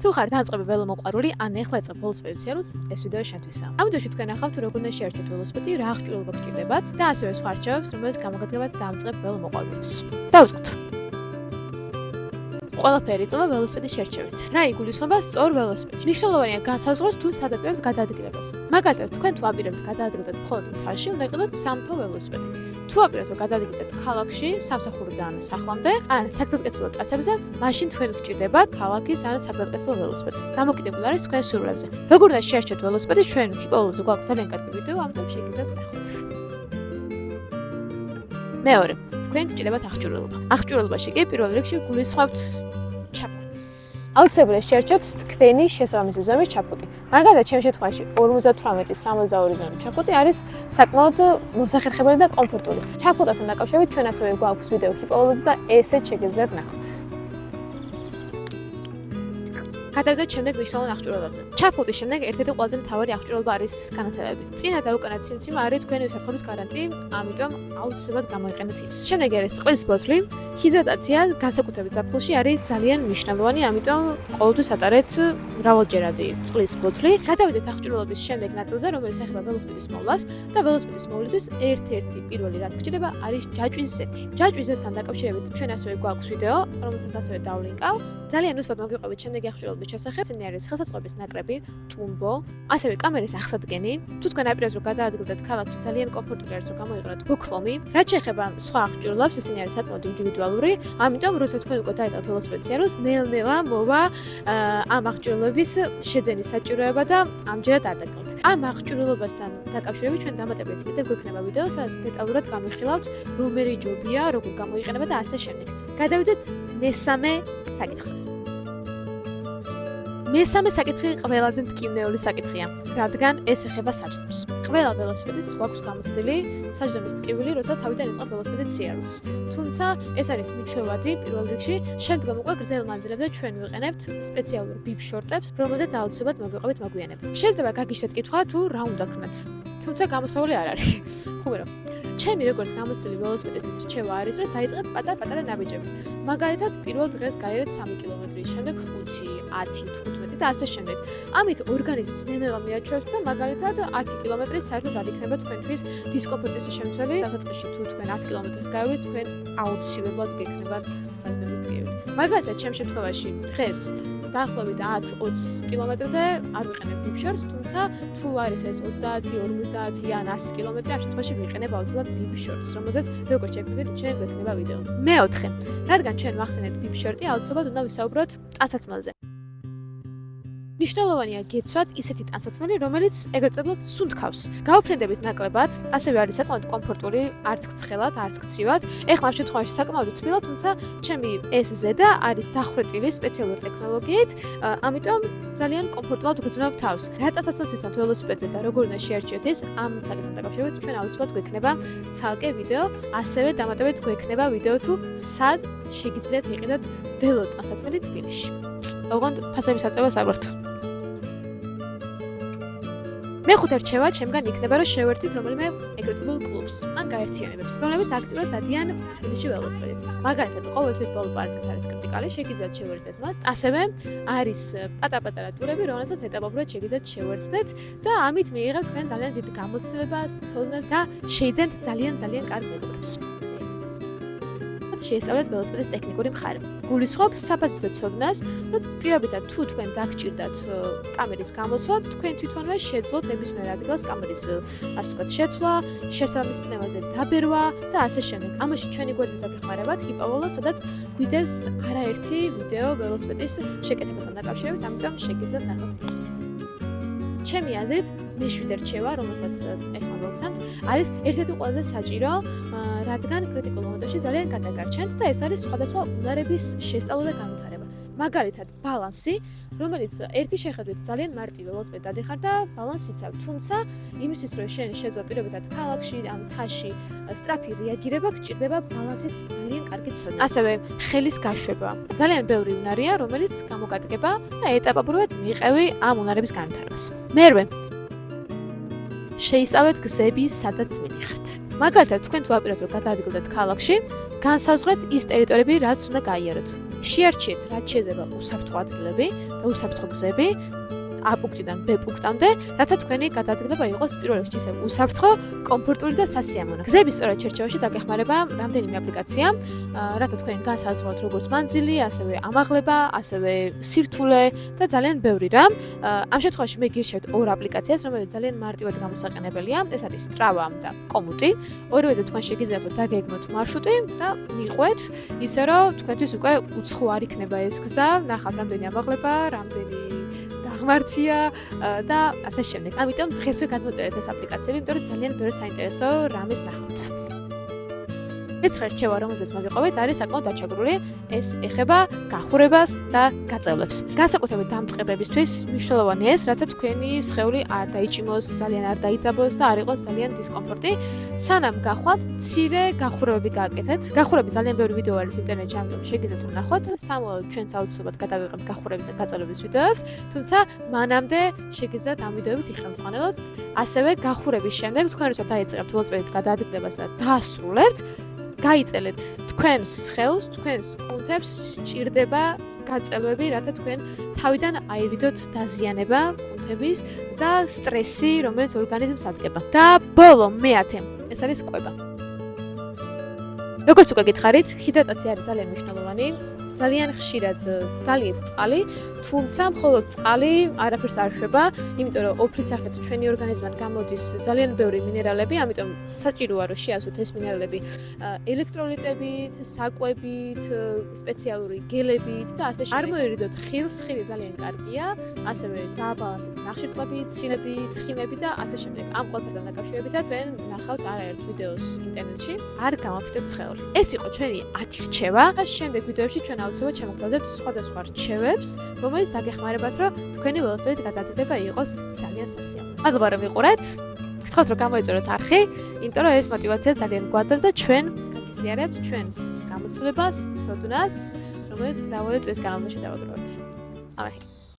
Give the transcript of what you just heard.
თუ ხარ დაწყები ველომოყვარული, ან ეხლა ეწყებ ველოსიპედის სიარულს, ეს ვიდეო შენთვისაა. ამ ვიდეოში თქვენ ახავთ როგორ უნდა შეერჩოთ ველოსიპედი, რა აღჭურვილობა გჭირდებათ და ასევე სხვა არჩევებს, რომელიც გამოგადგებათ დამწყებ ველომოყვარულებს. დავიწყოთ. ყველაფერი იწყება ველოსიპედის შერჩევით. რა იგულისხმება სწორ ველოსიპედში? მნიშვნელოვანია განსაზღვროთ თუ სად აპირებთ გადაადგილებას. მაგალითად, თქვენ თუ აპირებთ გადაადგილდეთ მხოლოდ მთაში, უნდა იყიდოთ სამთო ველოსიპედი. თუ აპირებთ რომ გადაადგილდეთ ქალაქში, სამსახურიდან სახლამდე, ან საგზადკეცილო ტრასებზე, მაშინ თქვენ გჭირდება ქალაქის ან საგზადკეცილო ველოსიპედი. დამოკიდებული არის თქვენ სურვილებზე. როგორ უნდა შეერჩოთ ველოსიპედი, ჩვენ ჰიპოთეზაზე გვაქვს ძალიან კარგი ვიდეო, ამიტომ შეგიძლიათ ნახოთ. მეორე, თქვენ გჭირდებათ აღჭურვილობა. აღჭურვილობაში კი პირველ რიგში გულისხმობთ ჩაფხუტს. აუცილებლია შეერჩოთ თქვენი შესაბამისი ზომის ჩაფხუტი. მაგალითად, ჩემს შემთხვევაში 58-62 ზომის ჩაფხუტი არის საკმაოდ მოსახერხებელი და კომფორტული. ჩაფხუტთან დაკავშირებით ჩვენ ასევე გვაქვს ვიდეო ჰიპოთეზაზე და ესეც შეგიძლიათ ნახოთ. გადავიდეთ შემდეგ მნიშვნელოვან აღჭურვილობებზე. ჩაფხუტის შემდეგ ერთ-ერთი ყველაზე მთავარი აღჭურვილობა არის განათებები. წინა და უკანა ციმციმა არის თქვენი უსაფრთხოების გარანტი, ამიტომ აუცილებლად გამოიყენეთ ის. შემდეგ არის წყლის ბოთლი. ჰიდრატაცია განსაკუთრებით ზაფხულში არის ძალიან მნიშვნელოვანი, ამიტომ ყოველთვის ატარეთ მრავალჯერადი წყლის ბოთლი. გადავიდეთ აღჭურვილობის შემდეგ ნაწილზე, რომელიც ეხება ველოსიპედის მოვლას და ველოსიპედის მოვლისთვის ერთ-ერთი პირველი რაც გჭირდება არის ჯაჭვის ზეთი. ჯაჭვის ზეთთან დაკავშირებით ჩვენ ასევე გვაქვს ვიდეო, რომელსაც ასევე დავლინკავ. ძალიან უსმოთ მოგიყვებით შემდეგი აღჭურვილობის შესახებ, ეს არის ხელსაწყოების ნაკრები, ტუმბო, ასევე კამერის აღსადგენი. თუ თქვენ აპირებთ რომ გადაადგილდეთ ქალაქში, ძალიან კომფორტული არის რომ გამოიყენოთ ბოქლომი. რაც შეეხება სხვა აღჭურვილობებს, ესენი არის საკმაოდ ინდივიდუალური, ამიტომ როცა თქვენ უკვე დაიწყებთ ველოსიპედის სიარულს, ნელ-ნელა მოვა ამ აღჭურვილების შეძენის საჭიროება და ამჯერად არ დაგკლებთ. ამ აღჭურვილობასთან დაკავშირებით ჩვენ დამატებით კიდევ გვექნება ვიდეო, სადაც დეტალურად განვიხილავთ, რომელი ჯობია, როგორ გამოიყენება და ასე შემდეგ. გადავიდეთ მესამე საკითხზე. მესამე საკითხი ყველაზე მტკივნეული საკითხია, რადგან ეს ეხება საჯდომს. ყველა ველოსიპედისტს გვაქვს გამოცდილი საჯდომის ტკივილი, როცა თავიდან იწყებ ველოსიპედის სიარულს. თუმცა ეს არის მიჩვევადი პირველ რიგში, შემდგომ უკვე გრძელ მანძილებზე ჩვენ ვიყენებთ სპეციალურ ბიბ შორტებს, რომელზეც აუცილებლად მოგიყვებით მოგვიანებით. შეიძლება გაგიჟდეთ კითხვა თუ რა უნდა ქნათ, თუმცა გამოსავალი არ არის. ხუმერო. ჩემი როგორც გამოცდილი ველოსიპედისტის რჩევა არის, რომ დაიწყეთ პატარ-პატარა ნაბიჯებით. მაგალითად, პირველ დღეს გაიარეთ 3 კილომეტრი, შემდეგ 5, 10, 15 და ასე შემდეგ. ამით ორგანიზმს ნელ-ნელა მიაჩვევთ და მაგალითად 10 კილომეტრი საერთოდ არ იქნება თქვენთვის დისკომფორტის შემცველი. დასაწყისში თუ თქვენ 10 კილომეტრს გაივლით, თქვენ აუცილებლად გექნებათ საჯდომის ტკივილი. მაგალითად, ჩემს შემთხვევაში დღეს დაახლოებით 10-20 კილომეტრზე არ ვიყენებ ბიბ შორტს, თუმცა თუ არის ეს 30, 50 ან 100 კილომეტრი, ამ შემთხვევაში ვიყენებ აუცილებლად ბიბ შორტს, რომელზეც როგორც შეგხვდით, ჩვენ გვექნება ვიდეო. მეოთხე, რადგან ჩვენ ვახსენებთ ბიბ შორტი, აუცილებლად უნდა ვისაუბროთ ტანსაცმელზე. მნიშვნელოვანია გეცვათ ისეთი ტანსაცმელი, რომელიც ეგრეთ წოდებით სუნთქავს. გავუფრინდებით ნაკლებად, ასევე არის საკმაოდ კომფორტული, არც გცხელად, არც გცივად. ეხლა ამ შემთხვევაში საკმაოდ თბილად, თუმცა ჩემი ეს ზედა არის დახვრეტილი სპეციალური ტექნოლოგიით, ამიტომ ძალიან კომფორტულად გრძნობ თავს. რა ტანსაცმელს ვიცავთ ველოსიპედზე და როგორ უნდა შეერჩიოთ ეს, ამ საკითხთან დაკავშირებით ჩვენ აუცილებლად გვექნება ცალკე ვიდეო, ასევე დამატებით გვექნება ვიდეო თუ სად შეგიძლიათ იყიდოთ ველო ტანსაცმელი თბილისში. ოღონდ ფასების აწევას არ ვართ. მეხუთე რჩევა ჩემგან იქნება, რომ შევერთით რომელიმე ეგრეთ წოდებულ კლუბს ან გაერთიანებებს, რომლებიც აქტიურად დადიან თბილისში ველოსიპედით. მაგალითად, ყოველთვის ბოლო პარკის არის კრიტიკალი, შეგიძლიათ შევერთდეთ მას. ასევე არის პატარ-პატარა ტურები, რომელსაც ეტაპობრივად შეგიძლიათ შევერთდეთ და ამით მიიღებთ თქვენ ძალიან დიდ გამოცდილებას, ცოდნას და შეიძენთ ძალიან კარგ მეგობრებს. შეისწავლეთ ველოსიპედის ტექნიკური მხარე. გულისხმობ საფასιστო ცოდნას, რომ პირობითად თუ თქვენ დაგჭირდათ კამერის გამოცვლა, თქვენ თვითონვე შეძლოთ ნებისმიერ ადგილას კამერის ასე ვთქვათ შეცვლა, შესაბამის წნევაზე დაბერვა და ასე შემდეგ. ამაში ჩვენი გვერდზე დაგეხმარებათ ჰიპოველო, სადაც გვიდევს არაერთი ვიდეო ველოსიპედის შეკეთებასთან დაკავშირებით, ამიტომ შეგიძლიათ ნახოთ ის. ჩემი აზრით, მეშვიდე რჩევა, რომელსაც ეხლა მოგცემთ, არის ერთ-ერთი ყველაზე საჭირო, რადგან კრიტიკულ მომენტებში ძალიან გადაგარჩენთ და ეს არის სხვადასხვა უნარების შესწავლა და განვითარება. მაგალითად, ბალანსი, რომელიც ერთი შეხედვით ძალიან მარტივი ველოსიპედი დადიხარ და ბალანსი იცავ, თუმცა იმისთვის, რომ შენ შეძლო პირობითად ქალაქში ან მთაში სწრაფი რეაგირება, გჭირდება ბალანსის ძალიან კარგი ცოდნა. ასევე ხელის გაშვება. ძალიან ბევრი უნარია, რომელიც გამოგადგება და ეტაპობრივად მიიყევი ამ უნარების განვითარებას. მერვე, შეისწავლეთ გზები, სადაც მიდიხართ. მაგალითად, თქვენ თუ აპირებთ რომ გადაადგილდეთ ქალაქში, განსაზღვრეთ ის ტერიტორიები, რაც უნდა გაიაროთ. შეარჩიეთ რაც შეიძლება უსაფრთხო ადგილები და უსაფრთხო გზები A პუნქტიდან B პუნქტამდე, რათა თქვენი გადაადგილება იყოს პირველ რიგში ისე უსაფრთხო, კომფორტული და სასიამოვნო. გზების სწორად შერჩევაში დაგეხმარება რამდენიმე აპლიკაცია, რათა თქვენ განსაზღვროთ როგორც მანძილი, ასევე ამაღლება, ასევე სირთულე და ძალიან ბევრი რამ. ამ შემთხვევაში მე გირჩევთ ორ აპლიკაციას, რომელიც ძალიან მარტივად გამოსაყენებელია. ეს არის Strava და Komoot. ორივეზე თქვენ შეგიძლიათ დაგეგმოთ მარშრუტი და მიყვეთ, ისე რომ თქვენთვის უკვე უცხო არ იქნება ეს გზა, ნახავთ რამდენი ამაღლება, რამდენი ღმართია და ასე შემდეგ. ამიტომ დღესვე გადმოწერეთ ეს აპლიკაციები, იმიტომ რომ ძალიან ბევრი საინტერესო რამეს ნახავთ. მეცხრე რჩევა, რომელზეც მოგიყვებით, არის საკმაოდ დაჩაგრული. ეს ეხება გახურებას და გაწევლებს. განსაკუთრებით დამწყებებისთვის მნიშვნელოვანია ეს, რათა თქვენი სხეული არ დაიჭიმოს, ძალიან არ დაიძაბოს და არ იყოს ძალიან დისკომფორტი. სანამ გახვალთ, მცირე გახურებები გააკეთეთ. გახურების ძალიან ბევრი ვიდეო არის ინტერნეტში, ამიტომ შეგიძლიათ ვნახოთ. სამუალოდ ჩვენც აუცილებლად გადავიღებთ გახურების და გაწევლების ვიდეოებს, თუმცა მანამდე შეგიძლიათ ამ ვიდეოებით იხელმძღვანელოთ. ასევე გახურების შემდეგ თქვენ როცა დაიწყებთ ველოსიპედით გადაადგილებას და დაასრულებთ, გაიწელეთ თქვენს სხეულს, თქვენს კუნთებს სჭირდება გაწელვები, რათა თქვენ თავიდან აირიდოთ დაზიანება კუნთების და სტრესი, რომელიც ორგანიზმს ადგენდა. და ბოლო მეათე, ეს არის კვება. როგორც უკვე გითხარით, ჰიდრატაცია არის ძალიან მნიშვნელოვანი. ძალიან ხშირად დალიეთ წყალი, თუმცა მხოლოდ წყალი არაფერს არ შვება, იმიტომ რომ ოფრის სახით ჩვენი ორგანიზმიდან გამოდის ძალიან ბევრი მინერალები, ამიტომ საჭიროა რომ შეავსოთ ეს მინერალები ელექტროლიტებით, საკვებით, სპეციალური გელებით და ასე შემდეგ. არ მოერიდოთ ხილს, ხილი ძალიან კარგია, ასევე დააბალანსეთ ნახშირწყლებით, ცინებით, ცხიმებით და ასე შემდეგ. ამ ყველაფერთან დაკავშირებითაც ჩვენ ნახავთ არაერთ ვიდეოს ინტერნეტში, არ გამოფიტეთ სხეული. ეს იყო ჩვენი 10 რჩევა და შემდეგ ვიდეოში ჩვენ აუცილებლად შემოგთავაზებთ სხვადასხვა რჩევებს, რომელიც დაგეხმარებათ, რომ თქვენი ველოსიპედით გადაადგილება იყოს ძალიან სასიამოვნო. მადლობა რომ მიყურეთ. გითხოვთ რომ გამოიწეროთ არხი, იმიტომ რომ ეს мотиваცია ძალიან გვაძლევს და ჩვენ გაგიზიარებთ ჩვენს გამოცდილებას, ცოდნას, რომელიც მრავალი წლის განმავლობაში დავაგროვებთ. ამე.